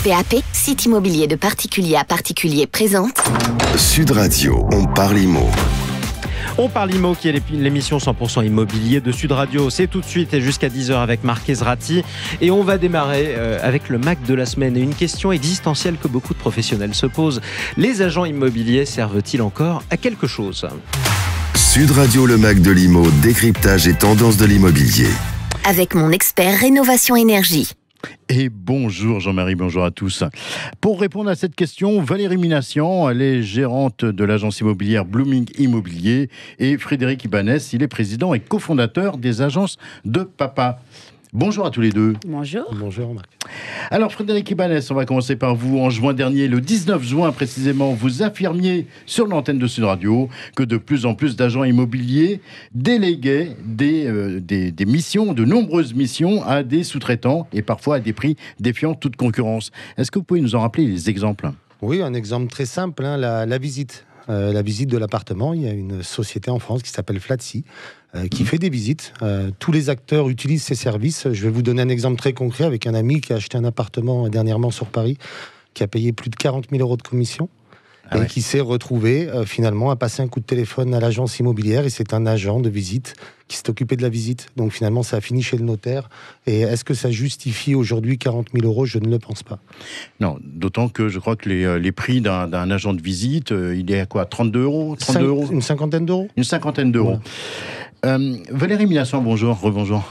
SPAP, site immobilier de particulier à particulier présente Sud Radio, on parle IMO. On parle IMO, qui est l'émission 100% immobilier de Sud Radio. C'est tout de suite et jusqu'à 10h avec Marc Ezrati. Et on va démarrer avec le Mac de la semaine et une question existentielle que beaucoup de professionnels se posent. Les agents immobiliers servent-ils encore à quelque chose ? Sud Radio, le Mac de l'IMO, décryptage et tendance de l'immobilier. avec mon expert rénovation énergie. Et bonjour Jean-Marie, bonjour à tous. Pour répondre à cette question, Valérie Minassian, elle est gérante de l'agence immobilière Blooming Immobilier, et Frédéric Ibanez, il est président et cofondateur des agences de Papa. Bonjour à tous les deux. Bonjour. Bonjour Marc. Alors Frédéric Ibanez, on va commencer par vous. En juin dernier, le 19 juin précisément, vous affirmiez sur l'antenne de Sud Radio que de plus en plus d'agents immobiliers déléguaient des missions, de nombreuses missions à des sous-traitants et parfois à des prix défiant toute concurrence. Est-ce que vous pouvez nous en rappeler les exemples ? Oui, un exemple très simple, la visite. La visite de l'appartement. Il y a une société en France qui s'appelle Flatsy qui fait des visites. Tous les acteurs utilisent ces services. Je vais vous donner un exemple très concret avec un ami qui a acheté un appartement dernièrement sur Paris, qui a payé plus de 40 000 € de commission et qui s'est retrouvé finalement à passer un coup de téléphone à l'agence immobilière, et c'est un agent de visite qui s'est occupé de la visite. Donc finalement, ça a fini chez le notaire. Et est-ce que ça justifie aujourd'hui 40 000 €? Je ne le pense pas. Non, d'autant que je crois que les prix d'un agent de visite, il est à quoi, 32 €, 32 €? Une cinquantaine d'euros. Une cinquantaine d'euros. Ouais. Valérie Minassian, bonjour, rebonjour.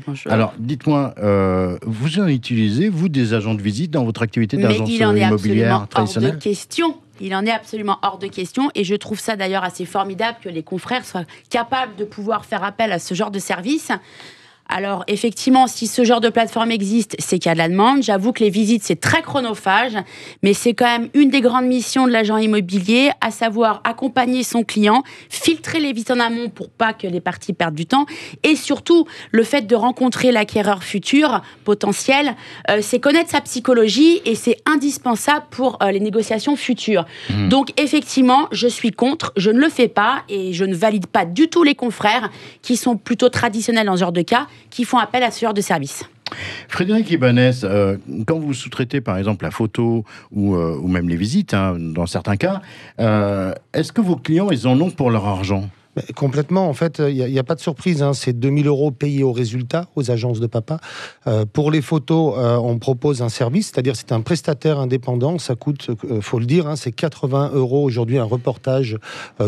Bonjour. Alors, dites-moi, vous en utilisez, vous, des agents de visite dans votre activité d'agence immobilière traditionnelle ? Hors de question. Il en est absolument hors de question, et je trouve ça d'ailleurs assez formidable que les confrères soient capables de pouvoir faire appel à ce genre de service. Alors effectivement, si ce genre de plateforme existe, c'est qu'il y a de la demande. J'avoue que les visites, c'est très chronophage, mais c'est quand même une des grandes missions de l'agent immobilier, à savoir accompagner son client, filtrer les visites en amont pour pas que les parties perdent du temps, et surtout le fait de rencontrer l'acquéreur futur potentiel, c'est connaître sa psychologie, et c'est indispensable pour les négociations futures. Donc effectivement, je suis contre, je ne le fais pas, et je ne valide pas du tout les confrères qui sont plutôt traditionnels dans ce genre de cas, qui font appel à ce genre de service. Frédéric Ibanez, quand vous sous-traitez par exemple la photo ou même les visites, dans certains cas, est-ce que vos clients, ils en ont pour leur argent ? Complètement, en fait, il n'y a pas de surprise, c'est 2 000 € payés au résultat aux agences de Papa. Pour les photos, on propose un service, c'est-à-dire c'est un prestataire indépendant, ça coûte, faut le dire, c'est 80 € aujourd'hui un reportage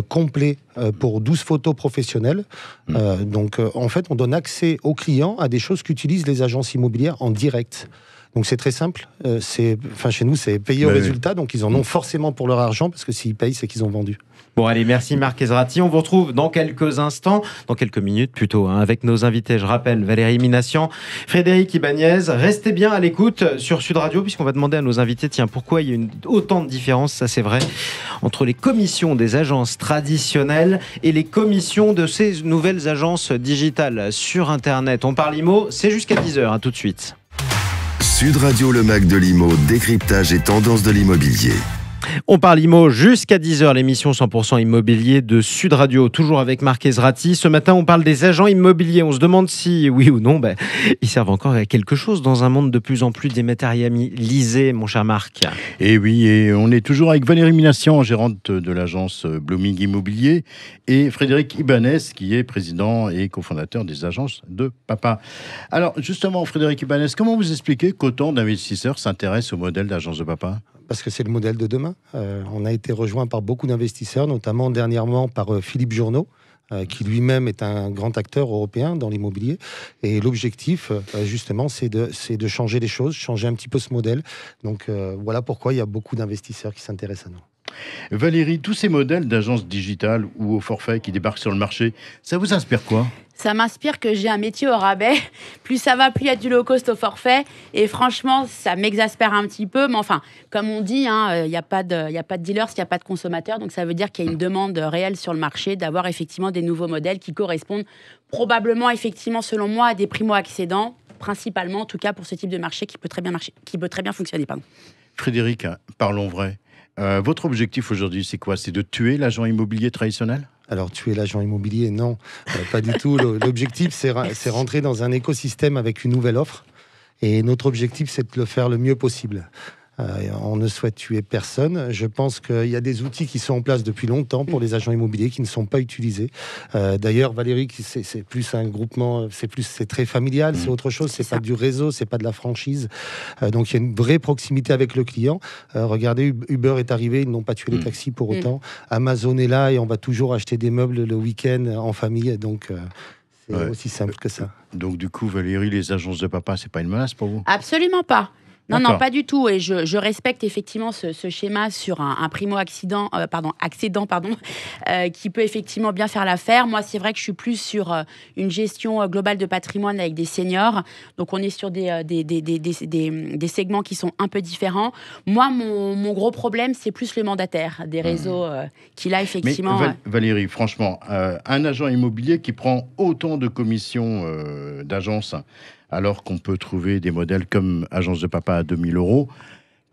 complet pour 12 photos professionnelles. Donc en fait, on donne accès aux clients à des choses qu'utilisent les agences immobilières en direct. Donc c'est très simple, chez nous c'est payé au résultat, donc ils en ont forcément pour leur argent, parce que s'ils payent, c'est qu'ils ont vendu. Bon, allez, merci Marc Ezrati. On vous retrouve dans quelques instants, dans quelques minutes plutôt, avec nos invités. Je rappelle, Valérie Minassian, Frédéric Ibanez. Restez bien à l'écoute sur Sud Radio, puisqu'on va demander à nos invités, pourquoi il y a autant de différences, ça c'est vrai, entre les commissions des agences traditionnelles et les commissions de ces nouvelles agences digitales sur Internet. On parle IMO, c'est jusqu'à 10h, tout de suite. Sud Radio, le Mac de l'IMO, décryptage et tendance de l'immobilier. On parle IMO jusqu'à 10h, l'émission 100% immobilier de Sud Radio, toujours avec Marc Ezrati. Ce matin, on parle des agents immobiliers. On se demande si, oui ou non, ils servent encore à quelque chose dans un monde de plus en plus dématérialisé, mon cher Marc. Et oui, et on est toujours avec Valérie Minassian, gérante de l'agence Blooming Immobilier, et Frédéric Ibanez, qui est président et cofondateur des agences de Papa. Alors, justement, Frédéric Ibanez, comment vous expliquez qu'autant d'investisseurs s'intéressent au modèle d'agence de Papa ? Parce que c'est le modèle de demain. On a été rejoint par beaucoup d'investisseurs, notamment dernièrement par Philippe Journeau, qui lui-même est un grand acteur européen dans l'immobilier. Et l'objectif, justement, c'est de changer les choses, changer un petit peu ce modèle. Donc voilà pourquoi il y a beaucoup d'investisseurs qui s'intéressent à nous. Valérie, tous ces modèles d'agences digitales ou au forfait qui débarquent sur le marché, ça vous inspire quoi ? Ça m'inspire que j'ai un métier au rabais. Plus ça va, plus il y a du low cost au forfait. Et franchement, ça m'exaspère un petit peu. Mais enfin, comme on dit, il n'y a pas de dealer s'il n'y a pas de consommateur. Donc ça veut dire qu'il y a une demande réelle sur le marché d'avoir effectivement des nouveaux modèles qui correspondent probablement, effectivement, selon moi, à des primo-accédants, principalement, en tout cas, pour ce type de marché qui peut très bien fonctionner. Frédéric, parlons vrai. Votre objectif aujourd'hui, c'est quoi ? C'est de tuer l'agent immobilier traditionnel ? Alors, tuer l'agent immobilier, non, pas du tout. L'objectif, c'est rentrer dans un écosystème avec une nouvelle offre. Et notre objectif, c'est de le faire le mieux possible. On ne souhaite tuer personne. Je pense qu'il y a des outils qui sont en place depuis longtemps pour les agents immobiliers qui ne sont pas utilisés. D'ailleurs, Valérie, c'est plus un groupement, c'est très familial, c'est autre chose. C'est pas du réseau, c'est pas de la franchise. Donc il y a une vraie proximité avec le client. Regardez, Uber est arrivé, ils n'ont pas tué les taxis pour autant. Amazon est là et on va toujours acheter des meubles le week-end en famille. Donc c'est aussi simple que ça. Donc du coup, Valérie, les agences de papa, c'est pas une menace pour vous? Absolument pas. Non, D'accord. non, pas du tout. Et je respecte effectivement ce schéma sur un primo-accédant, qui peut effectivement bien faire l'affaire. Moi, c'est vrai que je suis plus sur une gestion globale de patrimoine avec des seniors. Donc, on est sur des segments qui sont un peu différents. Moi, mon gros problème, c'est plus le mandataire des réseaux qui, là, effectivement... Mais Valérie, franchement, un agent immobilier qui prend autant de commissions d'agence, alors qu'on peut trouver des modèles comme Agence de Papa à 2000 €,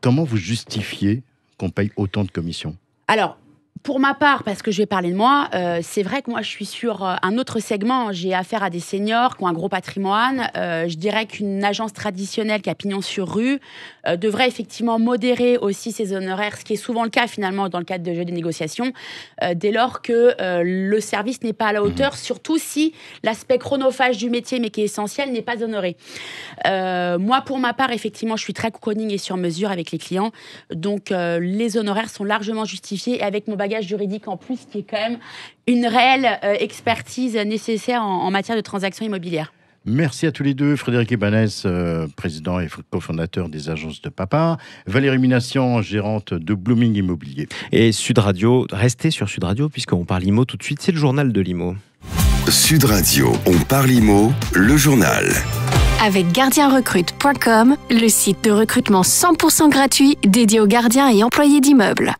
comment vous justifiez qu'on paye autant de commissions? Alors, pour ma part, parce que je vais parler de moi, c'est vrai que moi, je suis sur un autre segment. J'ai affaire à des seniors qui ont un gros patrimoine. Je dirais qu'une agence traditionnelle qui a pignon sur rue devrait effectivement modérer aussi ses honoraires, ce qui est souvent le cas finalement dans le cadre de jeux des négociations, dès lors que le service n'est pas à la hauteur, surtout si l'aspect chronophage du métier, mais qui est essentiel, n'est pas honoré. Moi, pour ma part, effectivement, je suis très cocooning et sur mesure avec les clients. Donc, les honoraires sont largement justifiés et avec mon bagage juridique en plus, qui est quand même une réelle expertise nécessaire en matière de transactions immobilières. Merci à tous les deux. Frédéric Ibanez, président et cofondateur des agences de papa. Valérie Minassian, gérante de Blooming Immobilier. Et Sud Radio, restez sur Sud Radio puisqu'on parle IMO tout de suite, c'est le journal de l'IMO. Sud Radio, on parle IMO, le journal. Avec gardienrecrute.com, le site de recrutement 100% gratuit dédié aux gardiens et employés d'immeubles.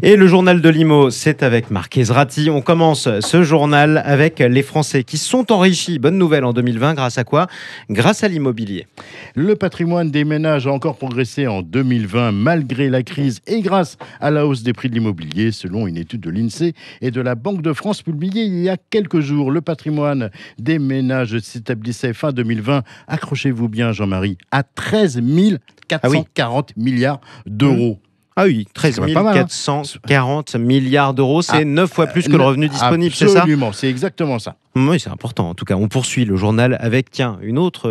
Et le journal de l'IMO, c'est avec Marc Ezrati. On commence ce journal avec les Français qui se sont enrichis. Bonne nouvelle en 2020, grâce à quoi? Grâce à l'immobilier. Le patrimoine des ménages a encore progressé en 2020 malgré la crise et grâce à la hausse des prix de l'immobilier, selon une étude de l'INSEE et de la Banque de France publiée il y a quelques jours. Le patrimoine des ménages s'établissait fin 2020, accrochez-vous bien Jean-Marie, à 13 440 milliards d'euros. Ah oui, 13 440 milliards d'euros, c'est 9 fois plus que le revenu disponible, c'est ça? Absolument, c'est exactement ça. Oui, c'est important. En tout cas, on poursuit le journal avec, tiens, une autre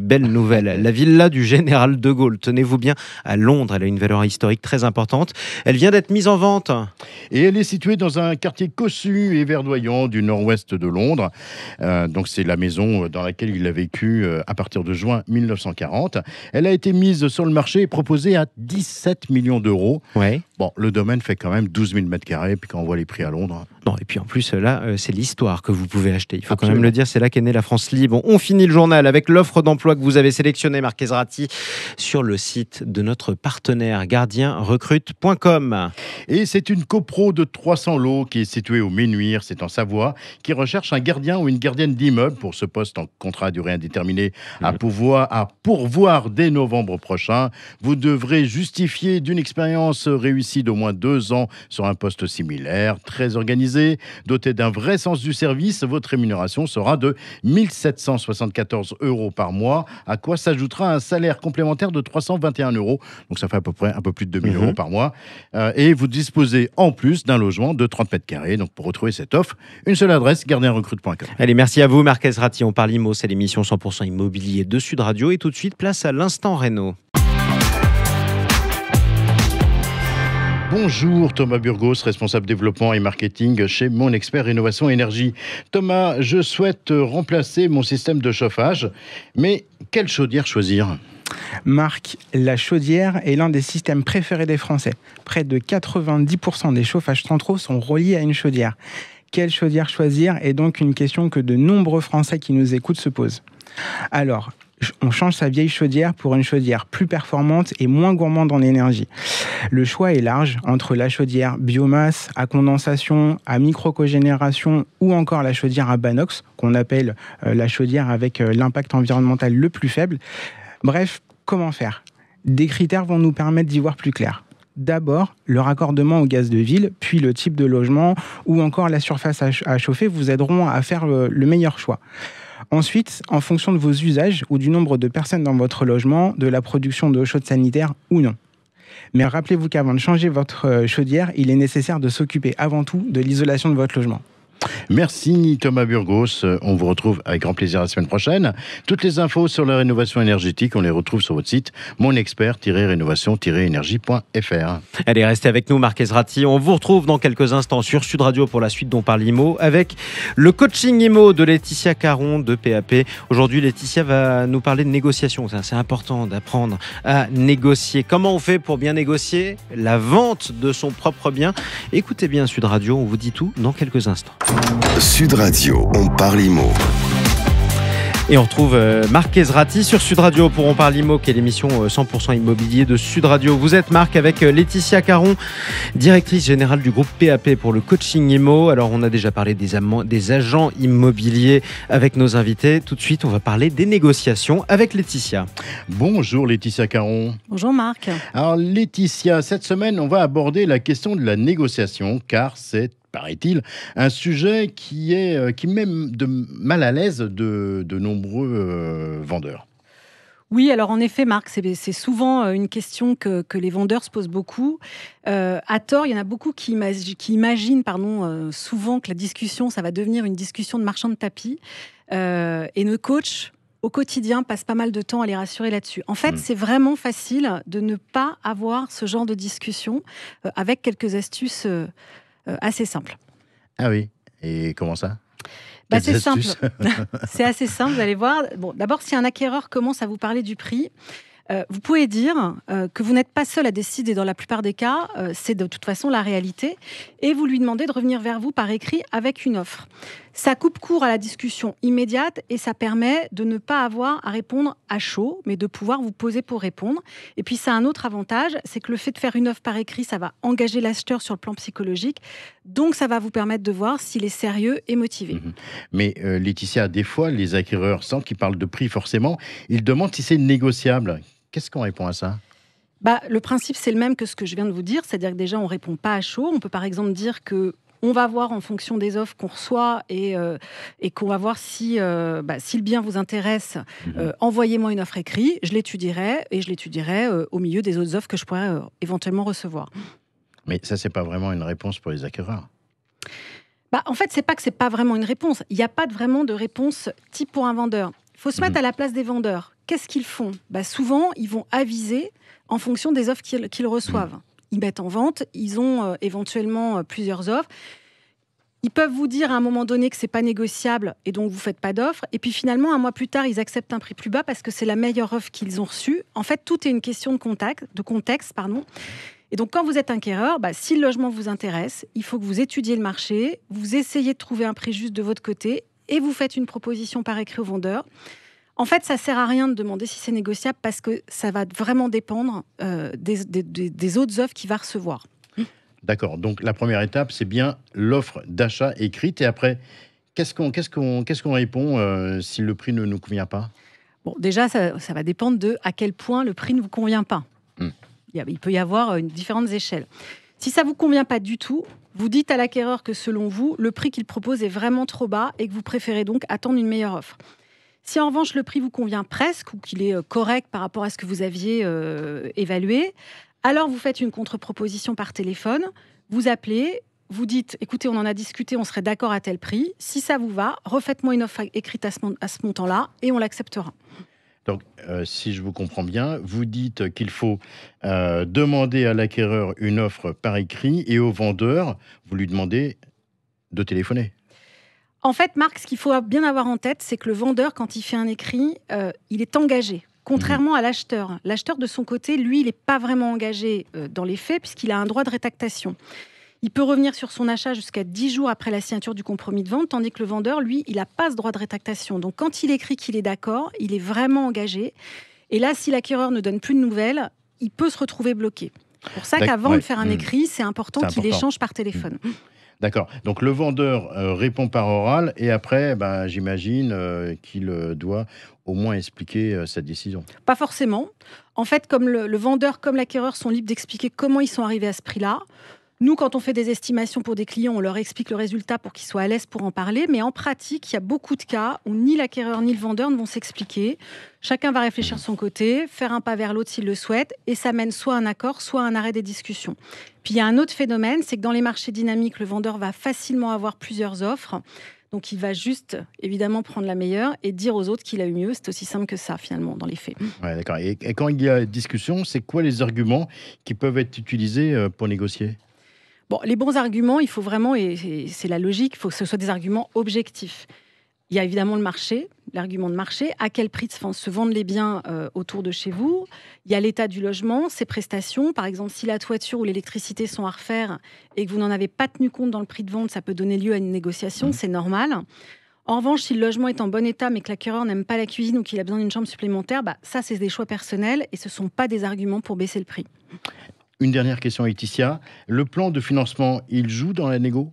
belle nouvelle. La villa du général de Gaulle, tenez-vous bien, à Londres. Elle a une valeur historique très importante. Elle vient d'être mise en vente. Et elle est située dans un quartier cossu et verdoyant du nord-ouest de Londres. Donc c'est la maison dans laquelle il a vécu à partir de juin 1940. Elle a été mise sur le marché et proposée à 17 millions d'euros. Ouais. Bon, le domaine fait quand même 12 000 mètres carrés, puis quand on voit les prix à Londres... Non, et puis en plus, là, c'est l'histoire que vous pouvez acheter. Il faut quand même le dire, c'est là qu'est née la France libre. On finit le journal avec l'offre d'emploi que vous avez sélectionnée, Marc Ezrati, sur le site de notre partenaire gardienrecrute.com. Et c'est une copro de 300 lots qui est située au Ménuire, c'est en Savoie, qui recherche un gardien ou une gardienne d'immeuble pour ce poste en contrat à durée indéterminée à pourvoir dès novembre prochain. Vous devrez justifier d'une expérience réussie d'au moins 2 ans sur un poste similaire, très organisé, doté d'un vrai sens du service. Votre rémunération sera de 1 774 € par mois, à quoi s'ajoutera un salaire complémentaire de 321 €. Donc ça fait à peu près un peu plus de 2 000 € par mois. Et vous disposez en plus d'un logement de 30 mètres carrés. Donc pour retrouver cette offre, une seule adresse, gardienrecrute.com. Allez, merci à vous, Marc Ezrati. On parle IMO, c'est l'émission 100% immobilier de Sud Radio. Et tout de suite, place à l'instant Réno. Bonjour Thomas Burgos, responsable développement et marketing chez Mon Expert Rénovation Énergie. Thomas, je souhaite remplacer mon système de chauffage, mais quelle chaudière choisir ? Marc, la chaudière est l'un des systèmes préférés des Français. Près de 90% des chauffages centraux sont reliés à une chaudière. Quelle chaudière choisir est donc une question que de nombreux Français qui nous écoutent se posent. Alors, on change sa vieille chaudière pour une chaudière plus performante et moins gourmande en énergie. Le choix est large entre la chaudière biomasse, à condensation, à micro-cogénération ou encore la chaudière à Banox, qu'on appelle la chaudière avec l'impact environnemental le plus faible. Bref, comment faire ? Des critères vont nous permettre d'y voir plus clair. D'abord, le raccordement au gaz de ville, puis le type de logement ou encore la surface à chauffer vous aideront à faire le meilleur choix. Ensuite, en fonction de vos usages ou du nombre de personnes dans votre logement, de la production d'eau chaude sanitaire ou non. Mais rappelez-vous qu'avant de changer votre chaudière, il est nécessaire de s'occuper avant tout de l'isolation de votre logement. Merci Thomas Burgos. On vous retrouve avec grand plaisir la semaine prochaine. Toutes les infos sur la rénovation énergétique, on les retrouve sur votre site monexpert-rénovation-énergie.fr. Allez, restez avec nous, Marc Ezrati. On vous retrouve dans quelques instants sur Sud Radio pour la suite d'On parle IMO avec le coaching IMO de Laetitia Caron de PAP. Aujourd'hui, Laetitia va nous parler de négociation. C'est important d'apprendre à négocier. Comment on fait pour bien négocier la vente de son propre bien? Écoutez bien Sud Radio, on vous dit tout dans quelques instants. Sud Radio, on parle IMO. Et on retrouve Marc Ezrati sur Sud Radio pour On parle IMO, qui est l'émission 100% immobilier de Sud Radio. Vous êtes Marc avec Laetitia Caron, directrice générale du groupe PAP pour le coaching IMO. Alors on a déjà parlé des agents immobiliers avec nos invités. Tout de suite, on va parler des négociations avec Laetitia. Bonjour Laetitia Caron. Bonjour Marc. Alors Laetitia, cette semaine, on va aborder la question de la négociation, car c'est, paraît-il, un sujet qui met de mal à l'aise de nombreux vendeurs. Oui, alors en effet, Marc, c'est souvent une question que les vendeurs se posent beaucoup. À tort, il y en a beaucoup qui imaginent souvent que la discussion, ça va devenir une discussion de marchand de tapis. Et nos coachs, au quotidien, passent pas mal de temps à les rassurer là-dessus. En fait, c'est vraiment facile de ne pas avoir ce genre de discussion avec quelques astuces assez simple. Ah oui, et comment ça? C'est simple. C'est assez simple, vous allez voir. Bon, d'abord, si un acquéreur commence à vous parler du prix, vous pouvez dire que vous n'êtes pas seul à décider. Dans la plupart des cas, c'est de toute façon la réalité. Et vous lui demandez de revenir vers vous par écrit avec une offre. Ça coupe court à la discussion immédiate et ça permet de ne pas avoir à répondre à chaud, mais de pouvoir vous poser pour répondre. Et puis, ça a un autre avantage, c'est que le fait de faire une offre par écrit, ça va engager l'acheteur sur le plan psychologique. Donc, ça va vous permettre de voir s'il est sérieux et motivé. Mais Laetitia, des fois, les acquéreurs, sans qu'ils parlent de prix forcément, ils demandent si c'est négociable. Qu'est-ce qu'on répond à ça? Le principe, c'est le même que ce que je viens de vous dire. C'est-à-dire que déjà, on ne répond pas à chaud. On peut par exemple dire que on va voir en fonction des offres qu'on reçoit et qu'on va voir si le bien vous intéresse. Envoyez-moi une offre écrite, je l'étudierai au milieu des autres offres que je pourrais éventuellement recevoir. Mais ça, c'est pas vraiment une réponse pour les acquéreurs. En fait, c'est pas que c'est pas vraiment une réponse. Il n'y a pas vraiment de réponse type pour un vendeur. Il faut se mettre à la place des vendeurs. Qu'est-ce qu'ils font? Souvent, ils vont aviser en fonction des offres qu'ils reçoivent. Ils mettent en vente, ils ont éventuellement plusieurs offres. Ils peuvent vous dire à un moment donné que c'est pas négociable et donc vous faites pas d'offre. Et puis finalement, un mois plus tard, ils acceptent un prix plus bas parce que c'est la meilleure offre qu'ils ont reçue. En fait, tout est une question de contexte. Et donc, quand vous êtes acquéreur, si le logement vous intéresse, il faut que vous étudiez le marché, vous essayez de trouver un prix juste de votre côté et vous faites une proposition par écrit au vendeur. En fait, ça ne sert à rien de demander si c'est négociable parce que ça va vraiment dépendre des autres offres qu'il va recevoir. D'accord. Donc, la première étape, c'est bien l'offre d'achat écrite. Et après, qu'est-ce qu'on répond si le prix ne nous convient pas? Bon, déjà, ça va dépendre de à quel point le prix ne vous convient pas. Il peut y avoir différentes échelles. Si ça ne vous convient pas du tout, vous dites à l'acquéreur que selon vous, le prix qu'il propose est vraiment trop bas et que vous préférez donc attendre une meilleure offre. Si en revanche le prix vous convient presque ou qu'il est correct par rapport à ce que vous aviez évalué, alors vous faites une contre-proposition par téléphone, vous appelez, vous dites « écoutez, on en a discuté, on serait d'accord à tel prix. Si ça vous va, refaites-moi une offre écrite à ce montant-là et on l'acceptera. » Donc, si je vous comprends bien, vous dites qu'il faut demander à l'acquéreur une offre par écrit et au vendeur, vous lui demandez de téléphoner. En fait, Marc, ce qu'il faut bien avoir en tête, c'est que le vendeur, quand il fait un écrit, il est engagé. Contrairement à l'acheteur. L'acheteur, de son côté, lui, il n'est pas vraiment engagé dans les faits puisqu'il a un droit de rétractation. Il peut revenir sur son achat jusqu'à 10 jours après la signature du compromis de vente, tandis que le vendeur, lui, il n'a pas ce droit de rétractation. Donc, quand il écrit qu'il est d'accord, il est vraiment engagé. Et là, si l'acquéreur ne donne plus de nouvelles, il peut se retrouver bloqué. C'est pour ça qu'avant de faire un écrit, c'est important qu'il échange par téléphone. D'accord. Donc, le vendeur répond par oral et après, j'imagine qu'il doit au moins expliquer sa décision. Pas forcément. En fait, comme le vendeur comme l'acquéreur sont libres d'expliquer comment ils sont arrivés à ce prix-là, Nous, quand on fait des estimations pour des clients, on leur explique le résultat pour qu'ils soient à l'aise pour en parler. Mais en pratique, il y a beaucoup de cas où ni l'acquéreur ni le vendeur ne vont s'expliquer. Chacun va réfléchir de son côté, faire un pas vers l'autre s'il le souhaite, et ça mène soit à un accord, soit à un arrêt des discussions. Puis il y a un autre phénomène, c'est que dans les marchés dynamiques, le vendeur va facilement avoir plusieurs offres. Donc il va juste, évidemment, prendre la meilleure et dire aux autres qu'il a eu mieux. C'est aussi simple que ça, finalement, dans les faits. Ouais, d'accord. Et quand il y a discussion, c'est quoi les arguments qui peuvent être utilisés pour négocier ? Bon, les bons arguments, il faut vraiment, et c'est la logique, il faut que ce soit des arguments objectifs. Il y a évidemment le marché, l'argument de marché, à quel prix se vendent les biens autour de chez vous. Il y a l'état du logement, ses prestations. Par exemple, si la toiture ou l'électricité sont à refaire et que vous n'en avez pas tenu compte dans le prix de vente, ça peut donner lieu à une négociation, c'est normal. En revanche, si le logement est en bon état mais que l'acquéreur n'aime pas la cuisine ou qu'il a besoin d'une chambre supplémentaire, ça, c'est des choix personnels et ce ne sont pas des arguments pour baisser le prix. Une dernière question, Laetitia. Le plan de financement, il joue dans la négo ?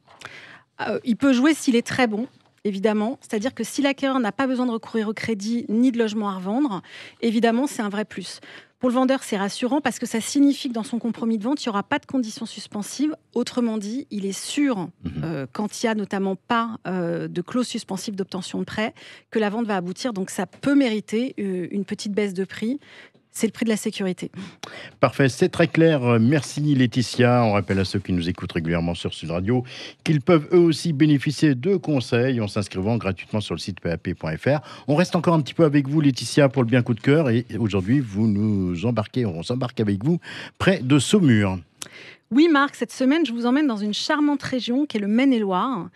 Il peut jouer s'il est très bon, évidemment. C'est-à-dire que si l'acquéreur n'a pas besoin de recourir au crédit ni de logement à revendre, évidemment, c'est un vrai plus. Pour le vendeur, c'est rassurant parce que ça signifie que dans son compromis de vente, il n'y aura pas de conditions suspensives. Autrement dit, il est sûr, quand il n'y a notamment pas de clause suspensive d'obtention de prêt, que la vente va aboutir. Donc ça peut mériter une petite baisse de prix. C'est le prix de la sécurité. Parfait, c'est très clair. Merci Laetitia. On rappelle à ceux qui nous écoutent régulièrement sur Sud Radio qu'ils peuvent eux aussi bénéficier de conseils en s'inscrivant gratuitement sur le site pap.fr. On reste encore un petit peu avec vous Laetitia pour le bien coup de cœur et aujourd'hui on s'embarque avec vous près de Saumur. Oui Marc, cette semaine je vous emmène dans une charmante région qui est le Maine-et-Loire.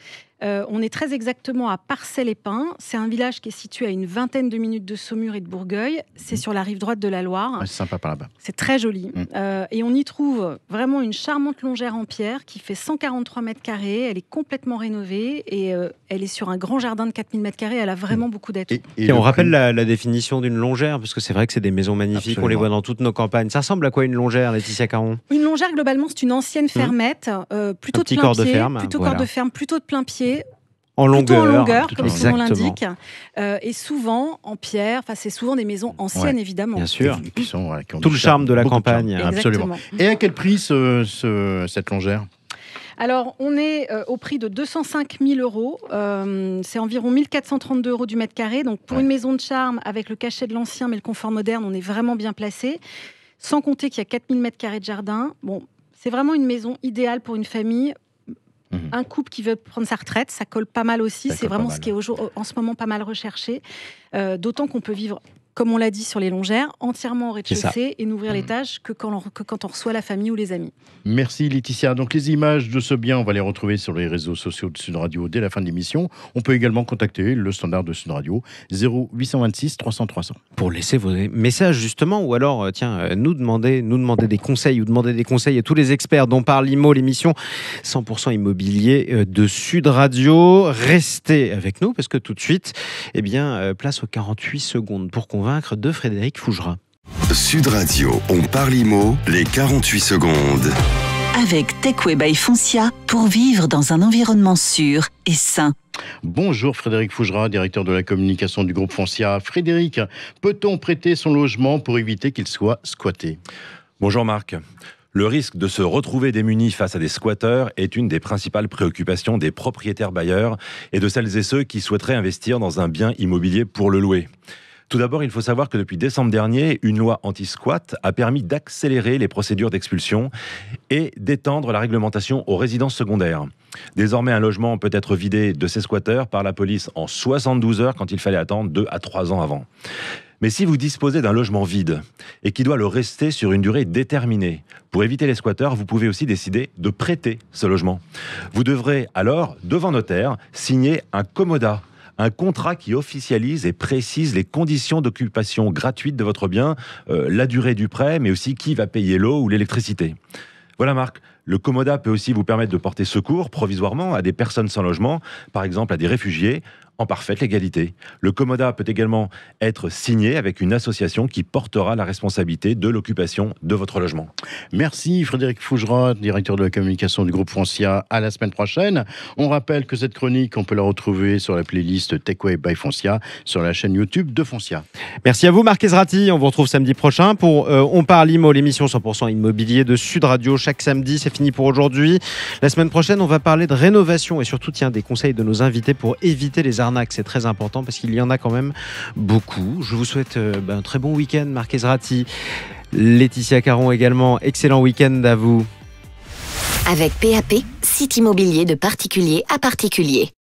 On est très exactement à Parcelles-les-Pins. C'est un village qui est situé à une vingtaine de minutes de Saumur et de Bourgueil. C'est sur la rive droite de la Loire. Ouais, c'est sympa par là-bas. C'est très joli. Et on y trouve vraiment une charmante longère en pierre qui fait 143 mètres carrés. Elle est complètement rénovée et elle est sur un grand jardin de 4000 mètres carrés. Elle a vraiment beaucoup d'atouts. Et on rappelle la définition d'une longère, parce que c'est vrai que c'est des maisons magnifiques. Absolument. On les voit dans toutes nos campagnes. Ça ressemble à quoi une longère, Laetitia Caron ? Une longère, globalement, c'est une ancienne fermette, plutôt de plein pied, corps de ferme, plutôt de plein pied. En longueur, comme son nom l'indique, et souvent en pierre. Enfin, c'est souvent des maisons anciennes, évidemment. Bien sûr. Qui ont tout le charme de la campagne. Absolument. Et à quel prix cette longère ? Alors, on est au prix de 205 000 euros. C'est environ 1 432 euros du mètre carré. Donc, pour une maison de charme, avec le cachet de l'ancien, mais le confort moderne, on est vraiment bien placé. Sans compter qu'il y a 4 000 mètres carrés de jardin. Bon, c'est vraiment une maison idéale pour une famille. Un couple qui veut prendre sa retraite, ça colle pas mal aussi. C'est vraiment ce qui est en ce moment pas mal recherché. D'autant qu'on peut vivre, comme on l'a dit, sur les longères, entièrement au rez-de-chaussée et n'ouvrir l'étage que quand on reçoit la famille ou les amis. Merci Laetitia. Donc les images de ce bien, on va les retrouver sur les réseaux sociaux de Sud Radio dès la fin de l'émission. On peut également contacter le standard de Sud Radio 0826 300 300. Pour laisser vos messages justement, ou alors nous demander des conseils ou demander des conseils à tous les experts dont parle Imo, l'émission 100% immobilier de Sud Radio. Restez avec nous parce que tout de suite, place aux 48 secondes pour convaincre de Frédéric Fougera. Sud Radio, on parle IMO, les 48 secondes. Avec Techway by Foncia, pour vivre dans un environnement sûr et sain. Bonjour Frédéric Fougera, directeur de la communication du groupe Foncia. Frédéric, peut-on prêter son logement pour éviter qu'il soit squatté ? Bonjour Marc. Le risque de se retrouver démuni face à des squatteurs est une des principales préoccupations des propriétaires bailleurs et de celles et ceux qui souhaiteraient investir dans un bien immobilier pour le louer. Tout d'abord, il faut savoir que depuis décembre dernier, une loi anti-squat a permis d'accélérer les procédures d'expulsion et d'étendre la réglementation aux résidences secondaires. Désormais, un logement peut être vidé de ses squatteurs par la police en 72 heures quand il fallait attendre 2 à 3 ans avant. Mais si vous disposez d'un logement vide et qui doit le rester sur une durée déterminée, pour éviter les squatteurs, vous pouvez aussi décider de prêter ce logement. Vous devrez alors, devant notaire, signer un commodat, un contrat qui officialise et précise les conditions d'occupation gratuite de votre bien, la durée du prêt, mais aussi qui va payer l'eau ou l'électricité. Voilà Marc, le commodat peut aussi vous permettre de porter secours provisoirement à des personnes sans logement, par exemple à des réfugiés, en parfaite légalité. Le Comodat peut également être signé avec une association qui portera la responsabilité de l'occupation de votre logement. Merci Frédéric Fougerat, directeur de la communication du groupe Foncia. À la semaine prochaine. On rappelle que cette chronique, on peut la retrouver sur la playlist Techway by Foncia, sur la chaîne YouTube de Foncia. Merci à vous Marc Ezrati, on vous retrouve samedi prochain pour On parle IMO, l'émission 100% immobilier de Sud Radio chaque samedi. C'est fini pour aujourd'hui. La semaine prochaine, on va parler de rénovation et surtout des conseils de nos invités pour éviter les arnaques. C'est très important parce qu'il y en a quand même beaucoup. Je vous souhaite un très bon week-end Marc Ezrati, Laetitia Caron également. Excellent week-end à vous. Avec PAP, site immobilier de particulier à particulier.